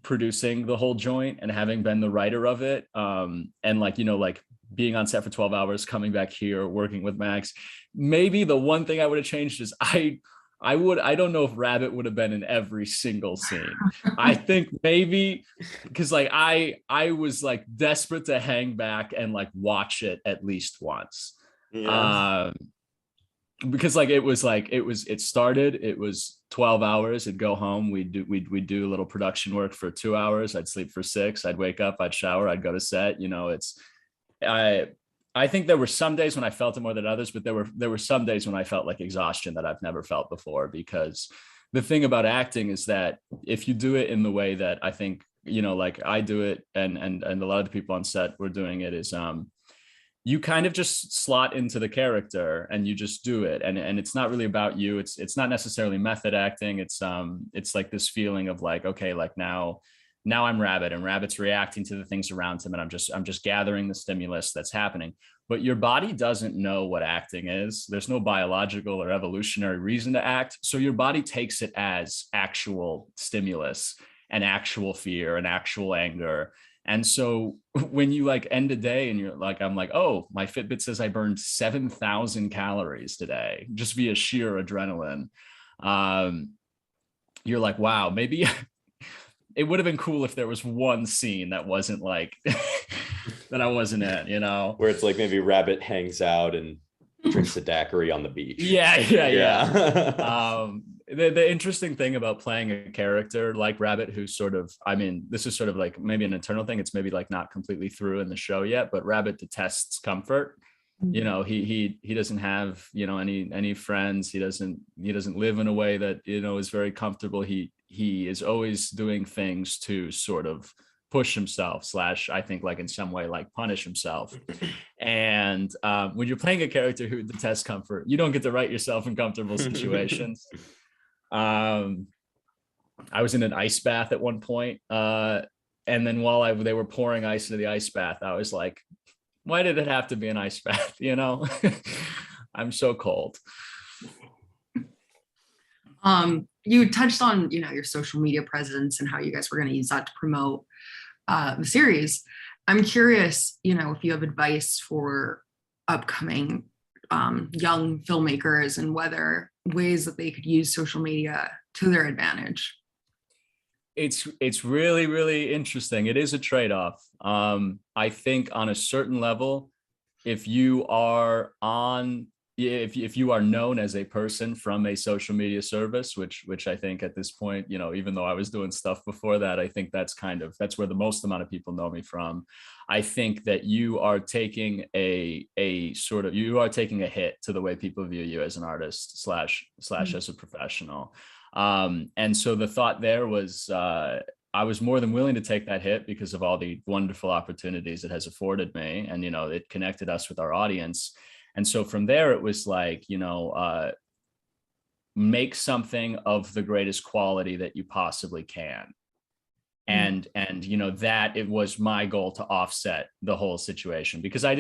producing the whole joint and having been the writer of it, and like, you know, like being on set for 12 hours, coming back here, working with Max, maybe the one thing I would have changed is I don't know if Rabbit would have been in every single scene. I think maybe because like I was like desperate to hang back and like watch it at least once. Yeah. Because it was 12 hours. I'd go home, we'd do a little production work for 2 hours, I'd sleep for 6, I'd wake up, I'd shower, I'd go to set. I think there were some days when I felt it more than others, but there were some days when I felt like exhaustion that I've never felt before. Because the thing about acting is that if you do it in the way that I think, like I do it, and a lot of the people on set were doing it, is you kind of just slot into the character and you just do it. And it's not really about you. It's not necessarily method acting. It's like this feeling of like, okay, like now I'm Rabbit, and Rabbit's reacting to the things around him. And I'm just gathering the stimulus that's happening. But your body doesn't know what acting is. There's no biological or evolutionary reason to act. So your body takes it as actual stimulus and actual fear and actual anger. And so when you like end a day and you're like, I'm like, oh, my Fitbit says I burned 7,000 calories today just via sheer adrenaline. You're like, wow, maybe it would have been cool if there was one scene that wasn't like that I wasn't in, Where it's like maybe Rabbit hangs out and drinks a daiquiri on the beach. Yeah. The interesting thing about playing a character like Rabbit, who's sort of, I mean, this is sort of like maybe an internal thing. It's maybe like not completely through in the show yet, but Rabbit detests comfort. He doesn't have, any friends. He doesn't live in a way that, is very comfortable. He is always doing things to sort of push himself / I think like in some way like punish himself. And when you're playing a character who detests comfort, you don't get to write yourself in comfortable situations. I was in an ice bath at one point, and then while they were pouring ice into the ice bath, I was like, why did it have to be an ice bath? I'm so cold. You touched on, your social media presence and how you guys were going to use that to promote the series. I'm curious, if you have advice for upcoming young filmmakers and whether ways that they could use social media to their advantage. It's really, really interesting. It is a trade-off. I think on a certain level, if you are known as a person from a social media service, which I think at this point, even though I was doing stuff before that, I think that's where the most amount of people know me from. I think that you are taking a hit to the way people view you as an artist / as a professional. And so the thought there was, I was more than willing to take that hit because of all the wonderful opportunities it has afforded me. And, it connected us with our audience. And so from there, it was like, make something of the greatest quality that you possibly can. And that it was my goal to offset the whole situation, because on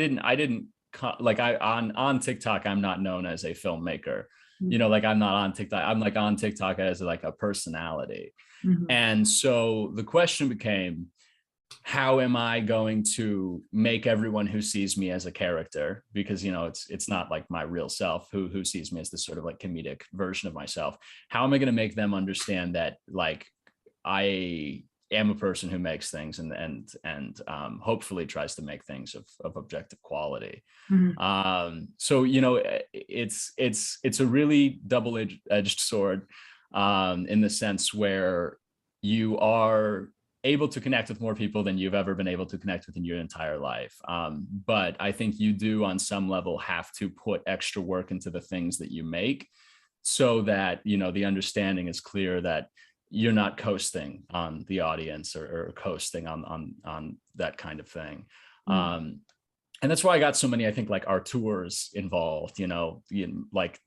TikTok, I'm not known as a filmmaker. I'm not on TikTok. I'm like on TikTok as like a personality. Mm-hmm. And so the question became, how am I going to make everyone who sees me as a character, because, it's not like my real self who sees me as this sort of like comedic version of myself. How am I going to make them understand that like I am a person who makes things and hopefully tries to make things of objective quality. Mm-hmm. So, it's a really double-edged sword in the sense where you are able to connect with more people than you've ever been able to connect with in your entire life. But I think you do on some level have to put extra work into the things that you make so that, the understanding is clear that you're not coasting on the audience or coasting on that kind of thing. Mm. And that's why I got so many, I think, like our tours involved, like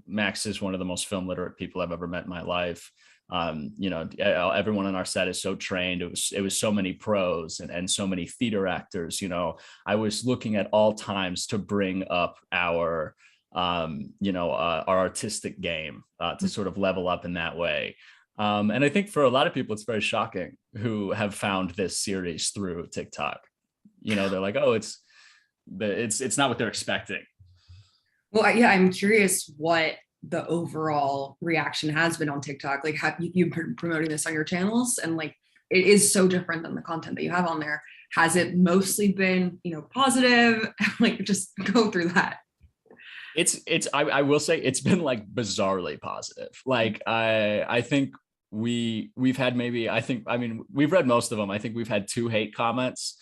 Max is one of the most film literate people I've ever met in my life. Everyone on our set is so trained. It was so many pros and so many theater actors. I was looking at all times to bring up our artistic game to sort of level up in that way. And I think for a lot of people, it's very shocking who have found this series through TikTok. They're like, oh, it's not what they're expecting. Well, yeah, I'm curious what the overall reaction has been on TikTok. Like, have you been promoting this on your channels? And like, it is so different than the content that you have on there. Has it mostly been, positive? Like, just go through that. I will say it's been like bizarrely positive. Like I think we've had maybe, I mean, we've read most of them. I think we've had 2 hate comments.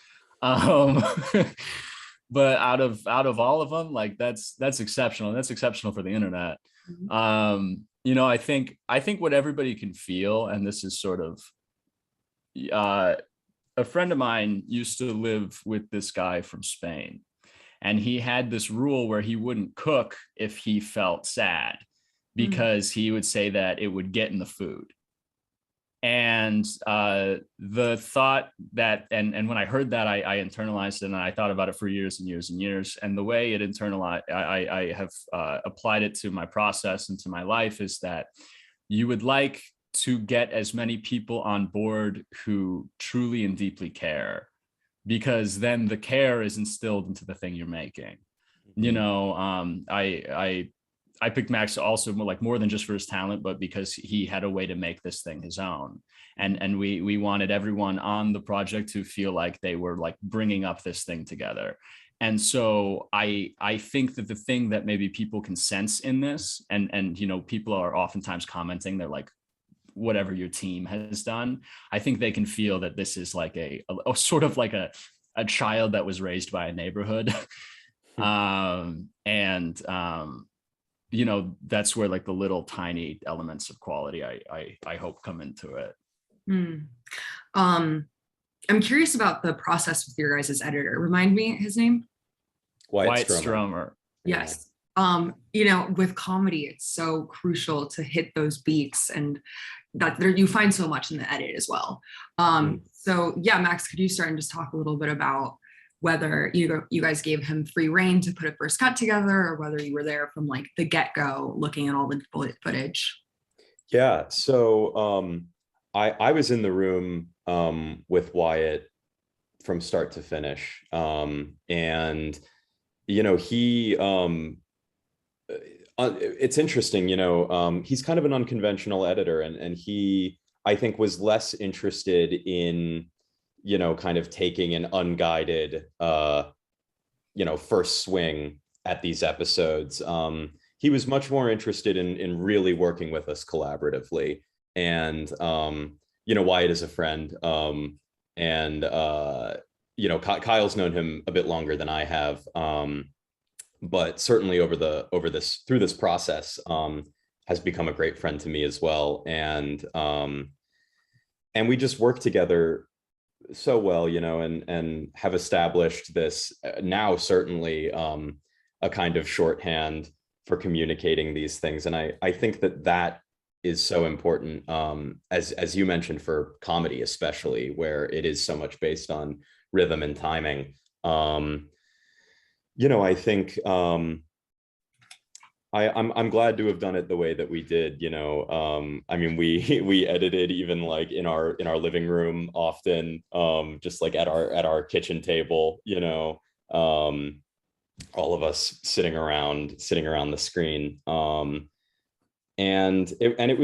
But out of all of them, like that's exceptional. That's exceptional for the internet. You know, I think what everybody can feel, and this is sort of a friend of mine used to live with this guy from Spain, and he had this rule where he wouldn't cook if he felt sad, because he would say that it would get in the food. And the thought that, and when I heard that, I internalized it, and I thought about it for years and years and years. And the way it internalized, I have applied it to my process and to my life, is that you would like to get as many people on board who truly and deeply care, because then the care is instilled into the thing you're making. You know, I picked Max also more than just for his talent, but because he had a way to make this thing his own. And we wanted everyone on the project to feel like they were like bringing up this thing together. And so I think that the thing that maybe people can sense in this, and you know, people are oftentimes commenting, they're like, whatever your team has done, I think they can feel that this is like a sort of like a child that was raised by a neighborhood. You know, that's where like the little tiny elements of quality I hope come into it. I'm curious about the process with your guys' editor. Remind me his name? Wyatt Stromer. Yes. You know, with comedy, it's so crucial to hit those beats, and that there you find so much in the edit as well. So yeah, Max, could you start and just talk a little bit about whether you guys gave him free reign to put a first cut together, or whether you were there from like the get-go looking at all the bullet footage? Yeah, so I was in the room with Wyatt from start to finish. And, you know, it's interesting, you know, he's kind of an unconventional editor, and he, I think, was less interested in, you know, kind of taking an unguided, you know, first swing at these episodes. He was much more interested in really working with us collaboratively. And, you know, Wyatt is a friend. And, you know, Kyle's known him a bit longer than I have. But certainly through this process, has become a great friend to me as well. And we just work together so well, you know, and have established this now certainly a kind of shorthand for communicating these things. And I think that is so important, as you mentioned, for comedy, especially where it is so much based on rhythm and timing. You know, I think I'm glad to have done it the way that we did. You know, I mean, we edited even like in our living room often, just like at our kitchen table. You know, all of us sitting around the screen, and it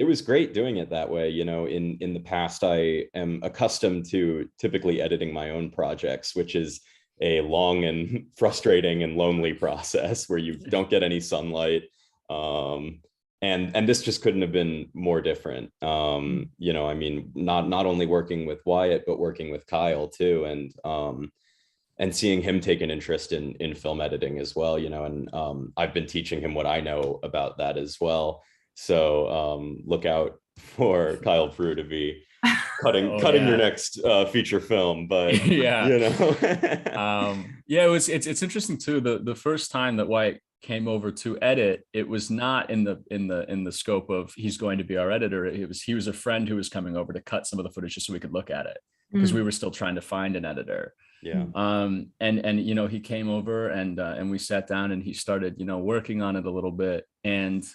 was great doing it that way. You know, in the past, I am accustomed to typically editing my own projects, which is a long and frustrating and lonely process where you don't get any sunlight. And this just couldn't have been more different. You know, I mean, not only working with Wyatt, but working with Kyle too. And seeing him take an interest in film editing as well, you know, and I've been teaching him what I know about that as well. So look out for Kyle Prue to be cutting your next feature film, but yeah, you know. Yeah, it's interesting too. The first time that Wyatt came over to edit, it was not in the scope of he's going to be our editor. He was a friend who was coming over to cut some of the footage just so we could look at it, because we were still trying to find an editor. Yeah. And you know, he came over and we sat down and he started, you know, working on it a little bit. And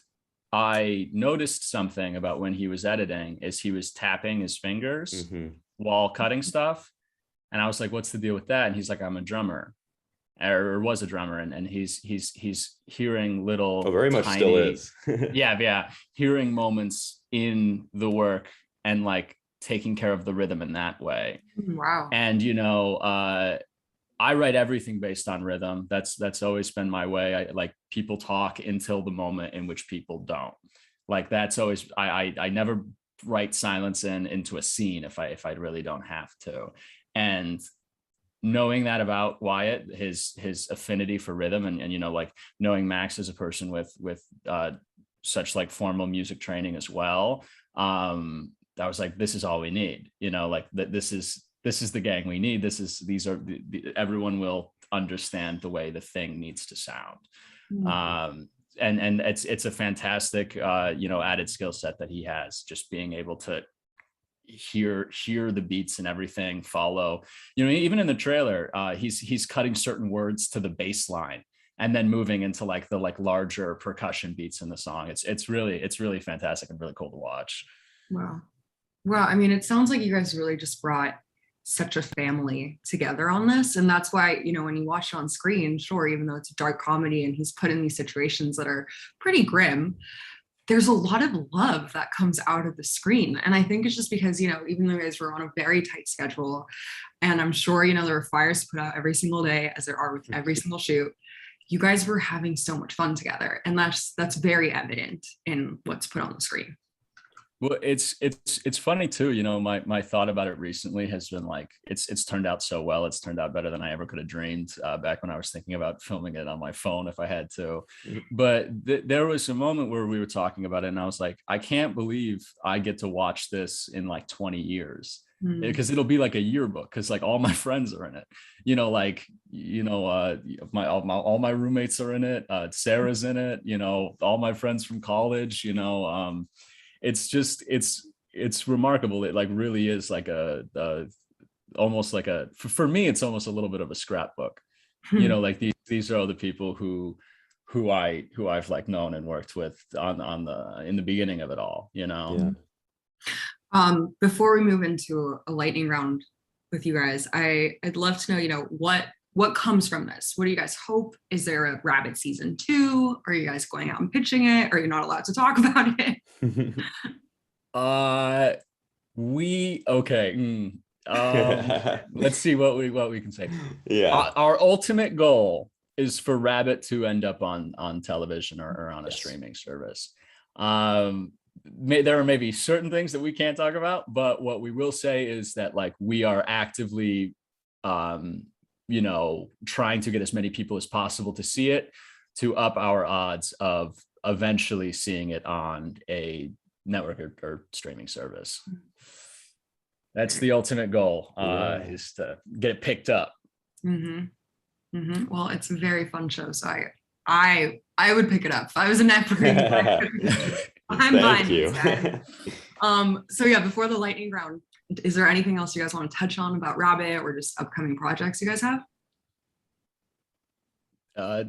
I noticed something about when he was editing is he was tapping his fingers while cutting stuff. And I was like, what's the deal with that? And he's like, I'm a drummer, or was a drummer. And he's hearing little, very much tiny, still is. yeah. Hearing moments in the work and like taking care of the rhythm in that way. Wow. And, you know, I write everything based on rhythm. That's always been my way. I like people talk until the moment in which people don't. Like that's always I never write silence into a scene if I really don't have to. And knowing that about Wyatt, his affinity for rhythm, and you know, like knowing Max as a person with such like formal music training as well, I was like, this is all we need, you know, like that this is the gang we need. Everyone will understand the way the thing needs to sound. Mm-hmm. And it's a fantastic you know, added skill set that he has, just being able to hear the beats and everything, follow, you know, even in the trailer, he's cutting certain words to the bass line and then moving into like the larger percussion beats in the song. It's really fantastic and really cool to watch. Wow. I mean, it sounds like you guys really just brought such a family together on this. And that's why, you know, when you watch it on screen, sure, even though it's a dark comedy and he's put in these situations that are pretty grim, there's a lot of love that comes out of the screen. And I think it's just because, you know, even though you guys were on a very tight schedule, and I'm sure, you know, there were fires to put out every single day, as there are with every single shoot, you guys were having so much fun together. And that's very evident in what's put on the screen. Well, it's funny too, you know, my thought about it recently has been like, it's turned out so well. It's turned out better than I ever could have dreamed back when I was thinking about filming it on my phone if I had to. But there was a moment where we were talking about it and I was like, I can't believe I get to watch this in like 20 years. Because it'll be like a yearbook, because like all my friends are in it, you know, like, you know, all my roommates are in it. Sarah's in it, you know, all my friends from college, you know, it's just, it's remarkable. It like really is like almost like for me, it's almost a little bit of a scrapbook, you know, like these are all the people who I've like known and worked with in the beginning of it all, you know? Yeah. Before we move into a lightning round with you guys, I'd love to know, you know, what comes from this? What do you guys hope? Is there a Rabbit season 2? Are you guys going out and pitching it? Are you not allowed to talk about it? Let's see what we can say. Yeah. Our ultimate goal is for Rabbit to end up on television or on a streaming service. There are maybe certain things that we can't talk about, but what we will say is that like we are actively you know, trying to get as many people as possible to see it, to up our odds of eventually seeing it on a network or streaming service. That's the ultimate goal, is to get it picked up. Well, it's a very fun show, so I would pick it up if I was a Netflix. I'm Thank fine. you. So yeah, before the lightning round, is there anything else you guys want to touch on about Rabbit or just upcoming projects you guys have? I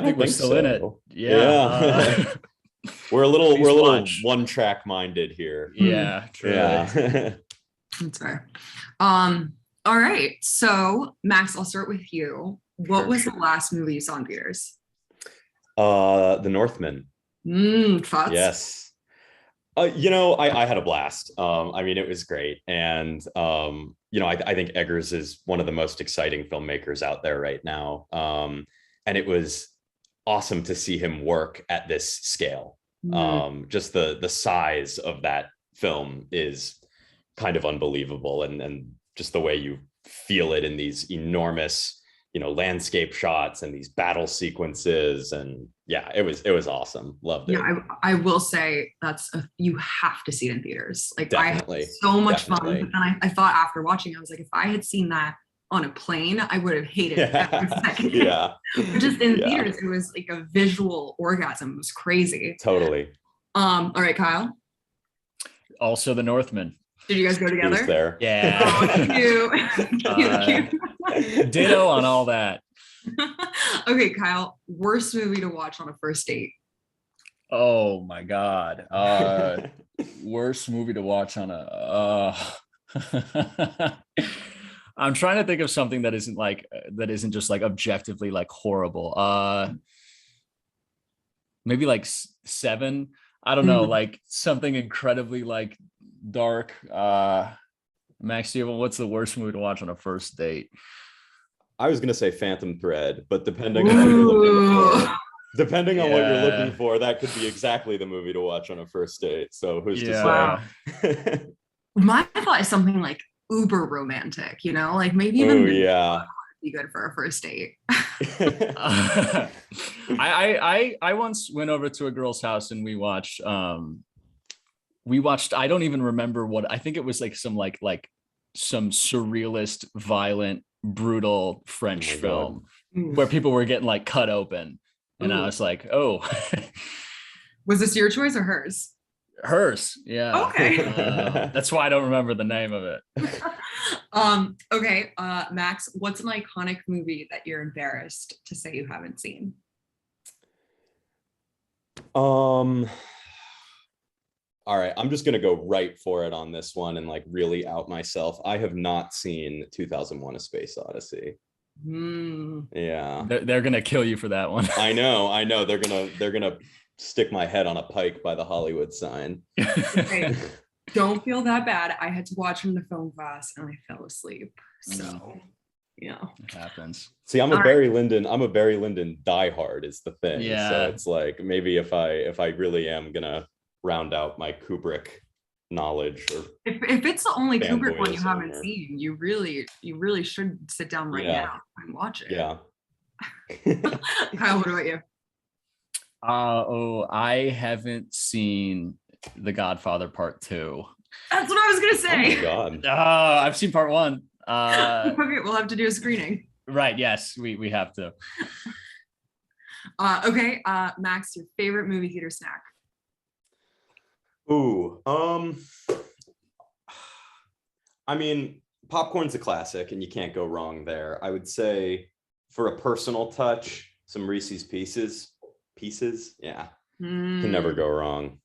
think we're still in it. Yeah. We're a little one track minded here. Yeah, truly. Yeah. That's fair. All right. So Max, I'll start with you. What was the last movie you saw in theaters? The Northman. Thoughts? Yes. You know, I had a blast. I mean, it was great. And, you know, I think Eggers is one of the most exciting filmmakers out there right now. And it was awesome to see him work at this scale. Just the size of that film is kind of unbelievable. And just the way you feel it in these enormous, you know, landscape shots and these battle sequences. And yeah, it was awesome. Loved it. Yeah, I will say you have to see it in theaters. Like Definitely. I had so much fun. But then I thought after watching, I was like, if I had seen that on a plane, I would have hated it every second. Yeah. But just in theaters, it was like a visual orgasm. It was crazy. Totally. All right, Kyle. Also The Northman. Did you guys go together? He was there. Yeah. Oh, cute. Ditto on all that. Okay, Kyle, worst movie to watch on a first date? Oh my God. Worst movie to watch on I'm trying to think of something that isn't just like objectively like horrible. Maybe like Seven. I don't know, like something incredibly like dark. Max, what's the worst movie to watch on a first date? I was gonna say Phantom Thread, but depending on what you're looking for, that could be exactly the movie to watch on a first date. So who's to say? My thought is something like uber romantic, like maybe even would be good for a first date. I once went over to a girl's house and we watched I don't even remember what, I think it was like some surrealist, violent, brutal French film where people were getting like cut open. And I was like, oh. Was this your choice or hers? Hers, yeah. Okay. That's why I don't remember the name of it. Okay, Max, what's an iconic movie that you're embarrassed to say you haven't seen? All right, I'm just gonna go right for it on this one and like really out myself. I have not seen 2001: A Space Odyssey. Yeah, they're gonna kill you for that one. I know. They're gonna stick my head on a pike by the Hollywood sign. Okay. Don't feel that bad. I had to watch from the film class and I fell asleep. So yeah, it happens. See, I'm a Barry Lyndon diehard is the thing. Yeah. So it's like maybe if I really am gonna round out my Kubrick knowledge, or if it's the only Kubrick one you haven't seen, you really should sit down right now and watch it. Yeah. Kyle, what about you? I haven't seen The Godfather Part 2. That's what I was gonna say. Oh my God. I've seen Part 1. Okay, we'll have to do a screening. Right, yes, we have to. Okay, Max, your favorite movie theater snack? Ooh, I mean, popcorn's a classic and you can't go wrong there. I would say for a personal touch, some Reese's Pieces. Yeah, can never go wrong.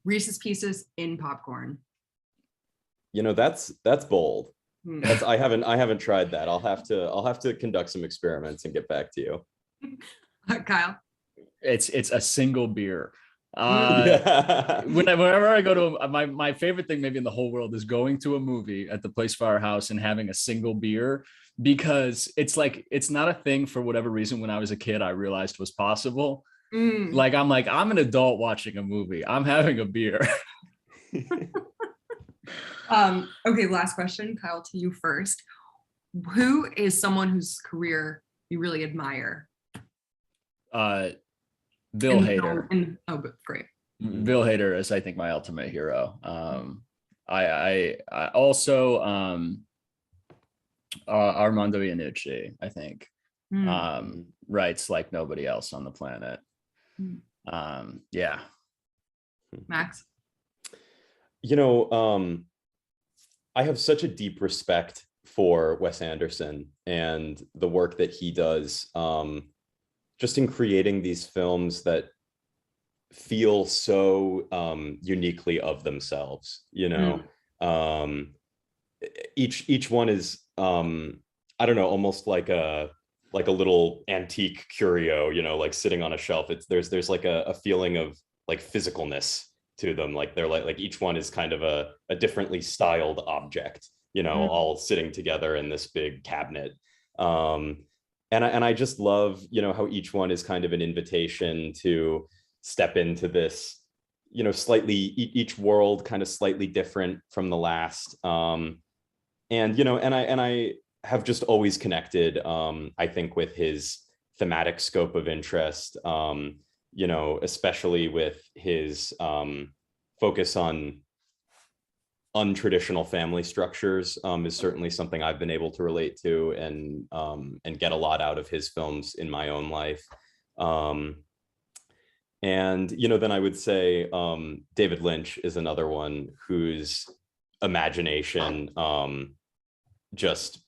Reese's Pieces in popcorn. That's bold. I haven't tried that. I'll have to conduct some experiments and get back to you. Kyle, it's a single beer. Whenever I go to my favorite thing maybe in the whole world is going to a movie at the Place Firehouse and having a single beer, because it's like it's not a thing for whatever reason when I was a kid I realized was possible. Like I'm an adult watching a movie. I'm having a beer. Okay, last question, Kyle, to you first. Who is someone whose career you really admire? Bill Hader. Great. Bill Hader is, I think, my ultimate hero. I also Armando Iannucci, I think, writes like nobody else on the planet. Yeah. Max? I have such a deep respect for Wes Anderson and the work that he does, just in creating these films that feel so uniquely of themselves. Each one is I don't know, almost like a little antique curio, like sitting on a shelf. There's like a feeling of like physicalness to them. Like they're like each one is kind of a differently styled object, all sitting together in this big cabinet. And I just love, how each one is kind of an invitation to step into this, each world kind of slightly different from the last. And I have just always connected, I think, with his thematic scope of interest, especially with his focus on untraditional family structures, is certainly something I've been able to relate to and get a lot out of his films in my own life. And then I would say David Lynch is another one whose imagination just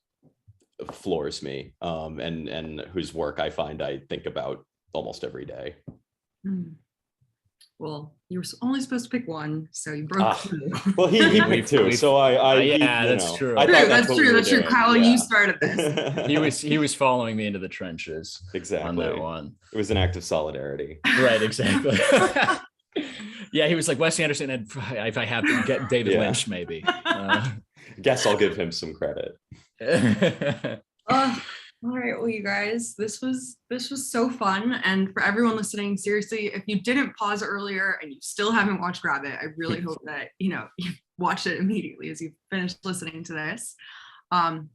floors me, and whose work I think about almost every day. Well, you were only supposed to pick one, so you broke two. Well, he picked two, so that's true. That's true. Kyle, you started this. He was following me into the trenches. Exactly. On that one. It was an act of solidarity. Right, exactly. Yeah, he was like Wes Anderson, and if I have to get David Lynch, maybe. Guess I'll give him some credit. All right, well, you guys, this was so fun. And for everyone listening, seriously, if you didn't pause earlier and you still haven't watched Rabbit, I really hope that you watch it immediately as you finish listening to this.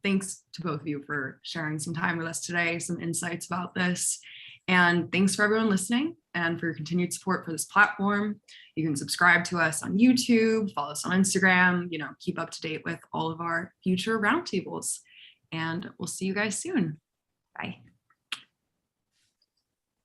Thanks to both of you for sharing some time with us today, some insights about this. And thanks for everyone listening and for your continued support for this platform. You can subscribe to us on YouTube, follow us on Instagram, keep up to date with all of our future roundtables. And we'll see you guys soon. Bye.